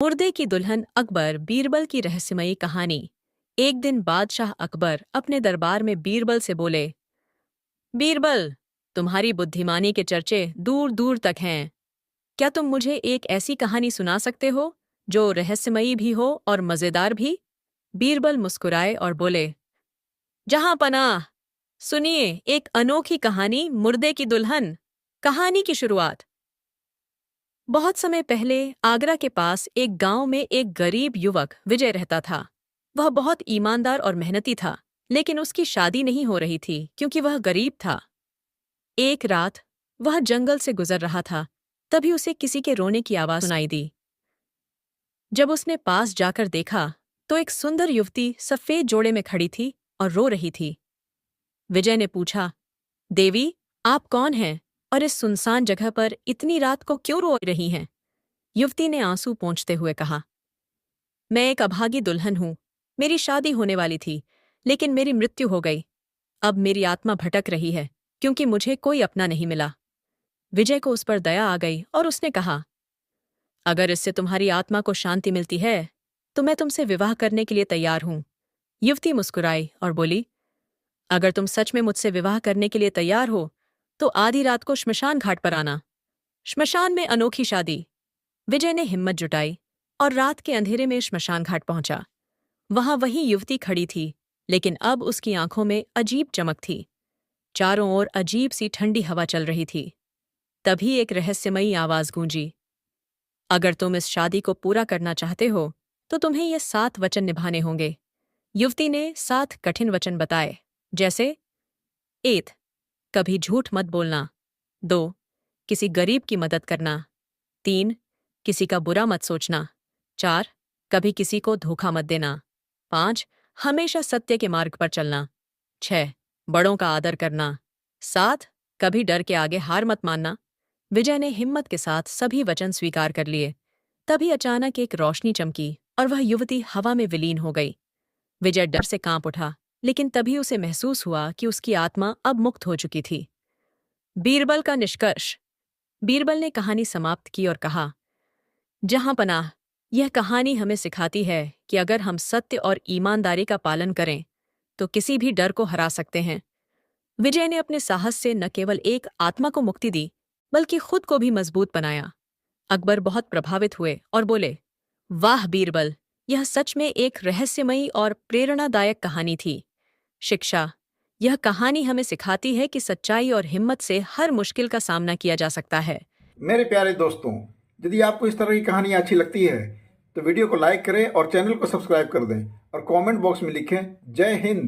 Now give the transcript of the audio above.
मुर्दे की दुल्हन अकबर बीरबल की रहस्यमयी कहानी। एक दिन बादशाह अकबर अपने दरबार में बीरबल से बोले, बीरबल, तुम्हारी बुद्धिमानी के चर्चे दूर दूर तक हैं। क्या तुम मुझे एक ऐसी कहानी सुना सकते हो जो रहस्यमयी भी हो और मज़ेदार भी? बीरबल मुस्कुराए और बोले, जहां पनाह, सुनिए एक अनोखी कहानी, मुर्दे की दुल्हन। कहानी की शुरुआत। बहुत समय पहले आगरा के पास एक गांव में एक गरीब युवक विजय रहता था। वह बहुत ईमानदार और मेहनती था, लेकिन उसकी शादी नहीं हो रही थी क्योंकि वह गरीब था। एक रात वह जंगल से गुजर रहा था, तभी उसे किसी के रोने की आवाज सुनाई दी। जब उसने पास जाकर देखा तो एक सुंदर युवती सफेद जोड़े में खड़ी थी और रो रही थी। विजय ने पूछा, देवी, आप कौन हैं और इस सुनसान जगह पर इतनी रात को क्यों रो रही हैं? युवती ने आंसू पोंछते हुए कहा, मैं एक अभागी दुल्हन हूं। मेरी शादी होने वाली थी, लेकिन मेरी मृत्यु हो गई। अब मेरी आत्मा भटक रही है क्योंकि मुझे कोई अपना नहीं मिला। विजय को उस पर दया आ गई और उसने कहा, अगर इससे तुम्हारी आत्मा को शांति मिलती है तो मैं तुमसे विवाह करने के लिए तैयार हूं। युवती मुस्कुराई और बोली, अगर तुम सच में मुझसे विवाह करने के लिए तैयार हो तो आधी रात को श्मशान घाट पर आना। श्मशान में अनोखी शादी। विजय ने हिम्मत जुटाई और रात के अंधेरे में श्मशान घाट पहुंचा। वहां वही युवती खड़ी थी, लेकिन अब उसकी आंखों में अजीब चमक थी। चारों ओर अजीब सी ठंडी हवा चल रही थी। तभी एक रहस्यमयी आवाज गूंजी, अगर तुम इस शादी को पूरा करना चाहते हो तो तुम्हें ये 7 वचन निभाने होंगे। युवती ने 7 कठिन वचन बताए, जैसे 1, कभी झूठ मत बोलना। 2, किसी गरीब की मदद करना। 3, किसी का बुरा मत सोचना। 4, कभी किसी को धोखा मत देना। 5, हमेशा सत्य के मार्ग पर चलना। 6, बड़ों का आदर करना। 7, कभी डर के आगे हार मत मानना। विजय ने हिम्मत के साथ सभी वचन स्वीकार कर लिए। तभी अचानक एक रोशनी चमकी और वह युवती हवा में विलीन हो गई। विजय डर से कांप उठा, लेकिन तभी उसे महसूस हुआ कि उसकी आत्मा अब मुक्त हो चुकी थी। बीरबल का निष्कर्ष। बीरबल ने कहानी समाप्त की और कहा, जहां पनाह, यह कहानी हमें सिखाती है कि अगर हम सत्य और ईमानदारी का पालन करें तो किसी भी डर को हरा सकते हैं। विजय ने अपने साहस से न केवल एक आत्मा को मुक्ति दी, बल्कि खुद को भी मजबूत बनाया। अकबर बहुत प्रभावित हुए और बोले, वाह बीरबल, यह सच में एक रहस्यमयी और प्रेरणादायक कहानी थी। शिक्षा। यह कहानी हमें सिखाती है कि सच्चाई और हिम्मत से हर मुश्किल का सामना किया जा सकता है। मेरे प्यारे दोस्तों, यदि आपको इस तरह की कहानियाँ अच्छी लगती है तो वीडियो को लाइक करें और चैनल को सब्सक्राइब कर दें और कमेंट बॉक्स में लिखें, जय हिंद।